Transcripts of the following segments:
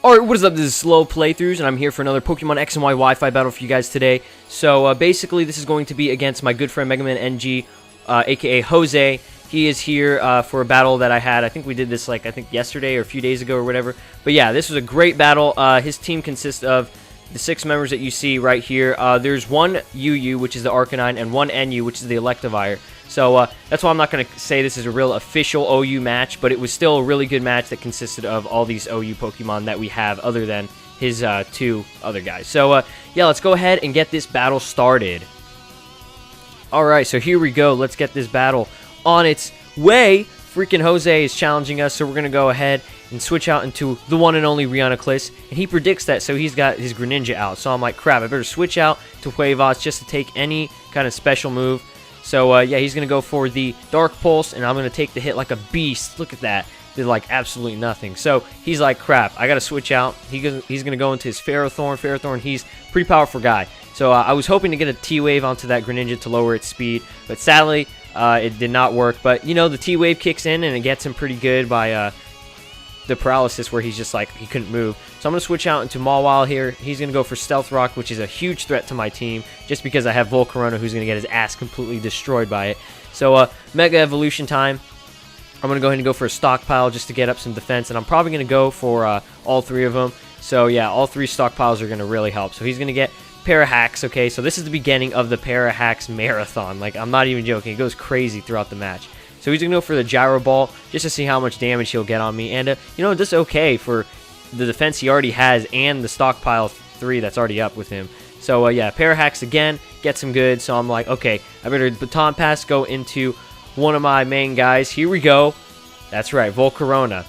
Alright, what is up? This is Slow Playthroughs, and I'm here for another Pokemon X and Y Wi-Fi battle for you guys today. So, basically, this is going to be against my good friend MegamanNG, aka Jose. He is here for a battle that I had. I think we did this, I think yesterday or a few days ago or whatever. But yeah, this was a great battle. His team consists of the 6 members that you see right here. There's one UU, which is the Arcanine, and one NU, which is the Electivire. So that's why I'm not going to say this is a real official OU match, but it was still a really good match that consisted of all these OU Pokemon that we have other than his 2 other guys. So yeah, let's go ahead and get this battle started. Alright, so here we go. Let's get this battle on its way. Freaking Jose is challenging us, so we're going to go ahead and switch out into the one and only Rionaclis, and he predicts that, so he's got his Greninja out. So I'm like, crap, I better switch out to Huevos just to take any kind of special move. So, yeah, he's going to go for the Dark Pulse, and I'm going to take the hit like a beast. Look at that. Did, absolutely nothing. So, he's like, crap, I got to switch out. He's going to go into his Ferrothorn. Ferrothorn, he's a pretty powerful guy. So, I was hoping to get a T-Wave onto that Greninja to lower its speed, but sadly, it did not work. But, you know, the T-Wave kicks in, and it gets him pretty good by the paralysis where he's just like, he couldn't move. So I'm going to switch out into Mawile here. He's going to go for Stealth Rock, which is a huge threat to my team, just because I have Volcarona, who's going to get his ass completely destroyed by it. So Mega Evolution time. I'm going to go ahead and go for a Stockpile just to get up some defense, and I'm probably going to go for all 3 of them. So yeah, all 3 Stockpiles are going to really help. So he's going to get Parahax, okay? So this is the beginning of the Parahax Marathon. I'm not even joking. It goes crazy throughout the match. So he's going to go for the Gyro Ball just to see how much damage he'll get on me. And, you know, just okay for the defense he already has and the Stockpile 3 that's already up with him. So, yeah, Parahax again gets him good. So I'm like, okay, I better Baton Pass, go into one of my main guys. Here we go. That's right, Volcarona.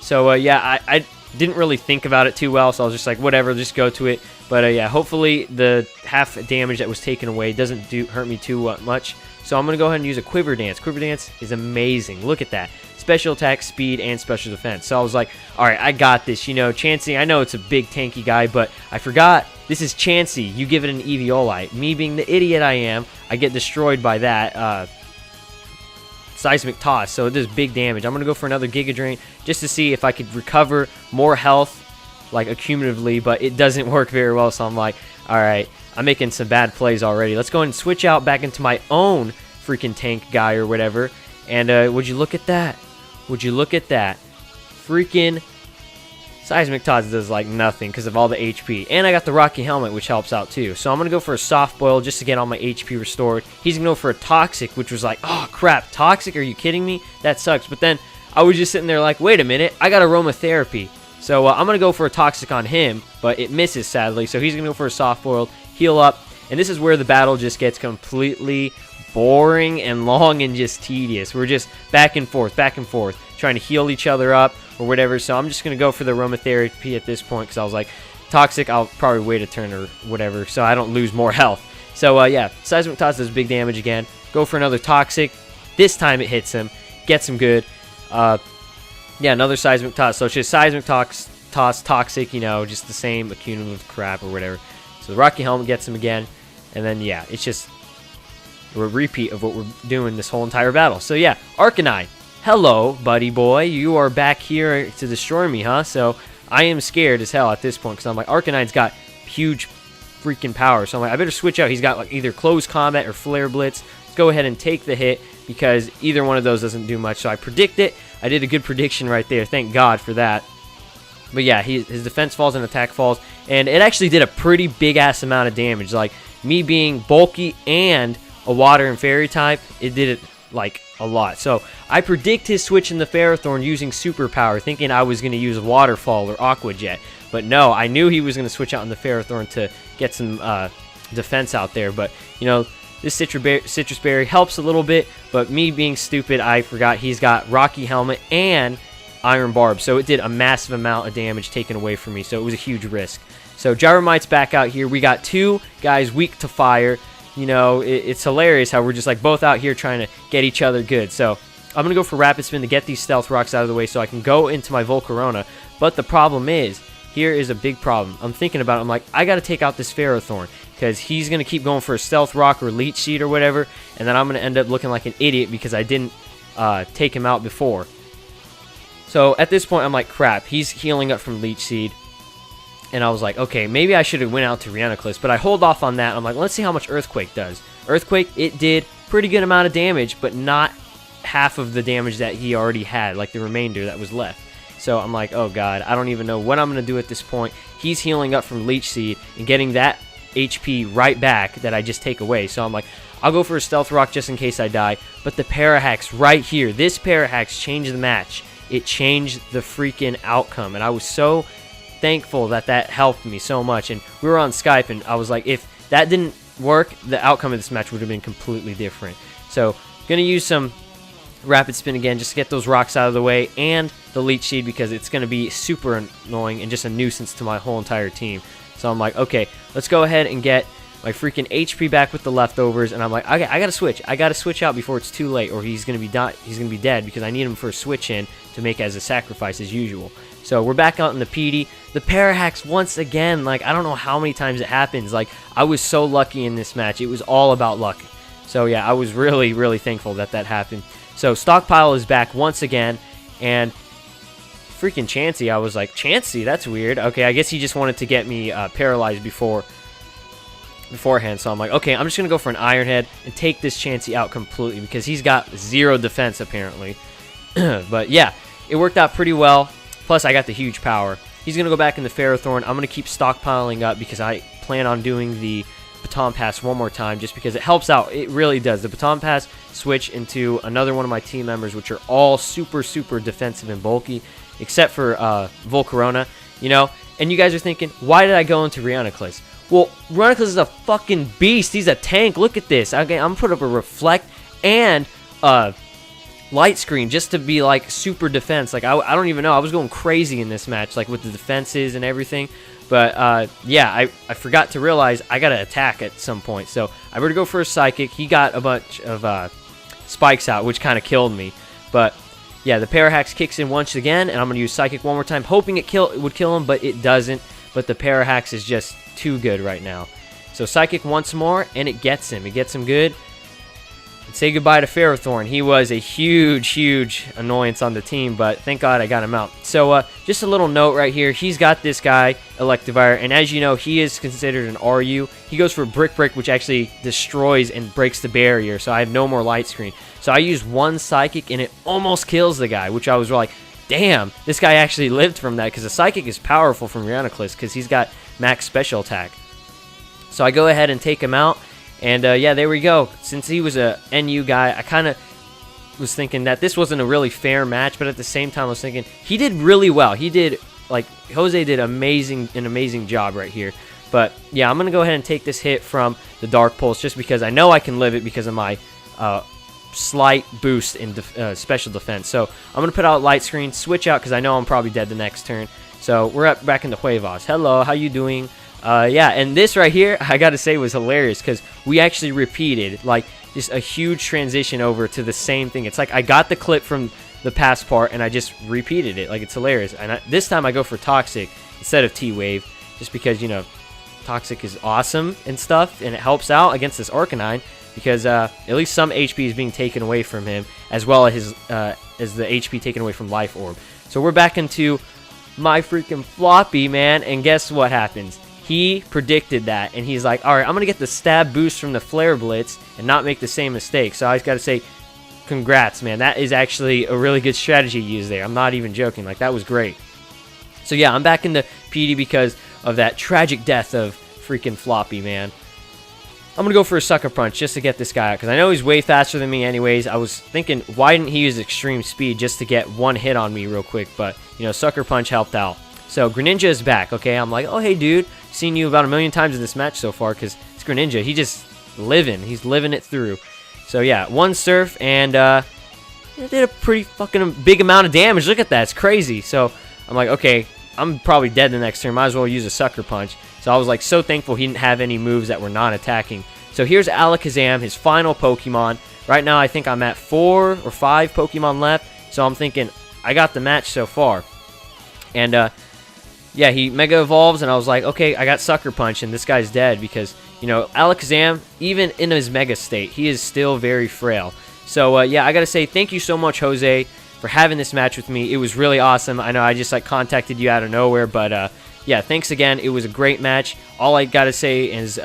So, yeah, I didn't really think about it too well. So I was just like, whatever, just go to it. But, yeah, hopefully the half damage that was taken away doesn't hurt me too much. So I'm going to go ahead and use a Quiver Dance. Quiver Dance is amazing. Look at that. Special attack, speed, and special defense. So I was like, alright, I got this. You know, Chansey, I know it's a big tanky guy, but I forgot this is Chansey. You give it an Eviolite. Me being the idiot I am, I get destroyed by that Seismic Toss. So it does big damage. I'm going to go for another Giga Drain just to see if I could recover more health, accumulatively, but it doesn't work very well. So I'm like, alright, I'm making some bad plays already. Let's go ahead and switch out back into my own freaking tank guy or whatever. And would you look at that? Would you look at that? Freaking Seismic Toss does nothing because of all the HP. And I got the Rocky Helmet, which helps out too. So I'm going to go for a Soft Boil just to get all my HP restored. He's going to go for a Toxic, which was like, oh crap, Toxic? Are you kidding me? That sucks. But then I was just sitting there like, wait a minute, I got Aromatherapy. So I'm going to go for a Toxic on him, but it misses sadly. So he's going to go for a Soft Boiled, heal up. And this is where the battle just gets completely boring and long and just tedious. We're just back and forth, trying to heal each other up or whatever. So I'm just going to go for the Aromatherapy at this point because I was like, Toxic, I'll probably wait a turn or whatever so I don't lose more health. So yeah, Seismic Toss does big damage again. Go for another Toxic. This time it hits him, gets him good. Yeah, another Seismic Toss. So it's just Seismic Toss, Toxic, you know, just the same accumulative crap or whatever. So the Rocky Helmet gets him again. And then, yeah, it's just a repeat of what we're doing this whole entire battle. So, yeah, Arcanine. Hello, buddy boy. You are back here to destroy me, huh? So I am scared as hell at this point because I'm like, Arcanine's got huge freaking power. So I'm like, I better switch out. He's got either Close Combat or Flare Blitz. Let's go ahead and take the hit because either one of those doesn't do much. So I predict it. I did a good prediction right there. Thank God for that. But yeah, his defense falls and attack falls. And it actually did a pretty big-ass amount of damage. Me being bulky and a water and fairy type, it did it, a lot. So I predict his switch in the Ferrothorn using Superpower, thinking I was going to use Waterfall or Aqua Jet. But no, I knew he was going to switch out in the Ferrothorn to get some defense out there. But, you know, this Citrus Berry helps a little bit, but me being stupid, I forgot he's got Rocky Helmet and Iron Barb, so it did a massive amount of damage taken away from me, so it was a huge risk. So Gyromite's back out here. We got 2 guys weak to fire. You know, it's hilarious how we're just both out here trying to get each other good. So I'm going to go for Rapid Spin to get these Stealth Rocks out of the way so I can go into my Volcarona. But the problem is, here is a big problem. I'm thinking about it. I'm like, I got to take out this Ferrothorn because he's going to keep going for a Stealth Rock or Leech Seed or whatever, and then I'm going to end up looking like an idiot because I didn't take him out before. So at this point, I'm like, crap, he's healing up from Leech Seed. And I was like, okay, maybe I should have went out to Rhianoclist, but I hold off on that. I'm like, let's see how much Earthquake does. Earthquake, it did pretty good amount of damage, but not half of the damage that he already had, like the remainder that was left. So I'm like, oh god, I don't even know what I'm going to do at this point. He's healing up from Leech Seed and getting that HP right back that I just take away. So I'm like, I'll go for a Stealth Rock just in case I die. But the Parahax right here, this Parahax changed the match. It changed the freaking outcome. And I was so thankful that that helped me so much. And we were on Skype and I was like, if that didn't work, the outcome of this match would have been completely different. So going to use some Rapid Spin again just to get those rocks out of the way, and the Leech Seed because it's going to be super annoying and just a nuisance to my whole entire team. So I'm like, okay, let's go ahead and get my freaking HP back with the leftovers. And I'm like, okay, I got to switch. I got to switch out before it's too late, or he's going to be dead because I need him for a switch in to make as a sacrifice as usual. So we're back out in the PD. The Parahax once again, like I don't know how many times it happens. Like I was so lucky in this match. It was all about luck. So yeah, I was really, really thankful that that happened. So Stockpile is back once again, and freaking Chansey, I was like, Chansey, that's weird. Okay, I guess he just wanted to get me paralyzed beforehand. So I'm like, okay, I'm just going to go for an Iron Head and take this Chansey out completely because he's got 0 defense apparently. But yeah, it worked out pretty well. Plus, I got the huge power. He's going to go back in the Ferrothorn. I'm going to keep stockpiling up because I plan on doing the Baton Pass one more time just because it helps out. It really does. The Baton Pass switch into another one of my team members, which are all super, super defensive and bulky, except for Volcarona, you know? And you guys are thinking, why did I go into Rhianoclist? Well, Rhianoclist is a fucking beast. He's a tank. Look at this. Okay, I'm going to put up a Reflect and Light Screen just to be like super defense. Like I don't even know. I was going crazy in this match, like with the defenses and everything. But yeah, I forgot to realize I got to attack at some point. So I better go for a Psychic. He got a bunch of spikes out, which kind of killed me. But yeah, the Parahax kicks in once again, and I'm going to use Psychic one more time, hoping it would kill him, but it doesn't. But the Parahax is just too good right now. So Psychic once more, and it gets him. It gets him good. Say goodbye to Ferrothorn. He was a huge, huge annoyance on the team, but thank God I got him out. So just a little note right here. He's got this guy, Electivire, and as you know, he is considered an RU. He goes for Brick, which actually destroys and breaks the barrier, so I have no more Light Screen. So I used one Psychic, and it almost kills the guy, which I was like, damn, this guy actually lived from that, because the Psychic is powerful from Rhianoclist, because he's got max special attack. So I go ahead and take him out. And yeah, there we go. Since he was a NU guy, I kind of was thinking that this wasn't a really fair match, but at the same time I was thinking he did really well. He did, like, Jose did an amazing job right here. But yeah, I'm going to go ahead and take this hit from the Dark Pulse just because I know I can live it because of my slight boost in special defense. So I'm going to put out Light Screen, switch out because I know I'm probably dead the next turn. So we're back into Huevos. Hello, how you doing? Yeah, and this right here, I gotta say, was hilarious because we actually repeated, like, just a huge transition over to the same thing. It's like I got the clip from the past part and I just repeated it. Like, it's hilarious. And this time I go for Toxic instead of T-Wave just because, you know, Toxic is awesome and stuff, and it helps out against this Arcanine because at least some HP is being taken away from him, as well as the HP taken away from Life Orb. So we're back into my freaking Floppy, man, and guess what happens? He predicted that, and he's like, all right, I'm going to get the stab boost from the Flare Blitz and not make the same mistake. So I just got to say, congrats, man. That is actually a really good strategy you used there. I'm not even joking. Like, that was great. So yeah, I'm back in the PD because of that tragic death of freaking Floppy, man. I'm going to go for a Sucker Punch just to get this guy out, because I know he's way faster than me anyways. I was thinking, why didn't he use Extreme Speed just to get one hit on me real quick? But, you know, Sucker Punch helped out. So Greninja is back, okay? I'm like, oh, hey, dude. Seen you about a million times in this match so far because it's Greninja. He just living. He's living it through. So, yeah, one Surf, and it did a pretty fucking big amount of damage. Look at that. It's crazy. So I'm like, okay, I'm probably dead the next turn. Might as well use a Sucker Punch. So I was, like, so thankful he didn't have any moves that were non-attacking. So here's Alakazam, his final Pokemon. Right now, I think I'm at 4 or 5 Pokemon left. So I'm thinking, I got the match so far. And, yeah, he Mega Evolves, and I was like, okay, I got Sucker Punch, and this guy's dead because, you know, Alakazam, even in his Mega state, he is still very frail. So, yeah, I got to say thank you so much, Jose, for having this match with me. It was really awesome. I know I just, like, contacted you out of nowhere, but, yeah, thanks again. It was a great match. All I gotta say is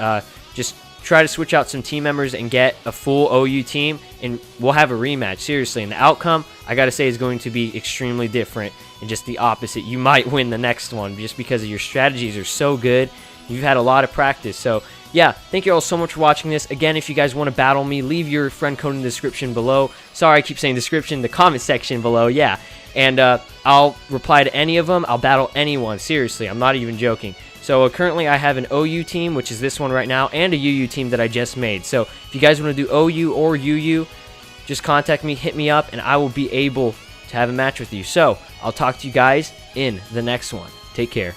just try to switch out some team members and get a full OU team, and we'll have a rematch, seriously. And the outcome, I gotta say, is going to be extremely different and just the opposite. You might win the next one just because of your strategies are so good. You've had a lot of practice. So yeah, thank you all so much for watching this. Again, if you guys want to battle me, leave your friend code in the description below. Sorry, I keep saying description, the comment section below, yeah. And I'll reply to any of them. I'll battle anyone, seriously. I'm not even joking. So currently I have an OU team, which is this one right now, and a UU team that I just made. So if you guys want to do OU or UU, just contact me, hit me up, and I will be able to have a match with you. So I'll talk to you guys in the next one. Take care.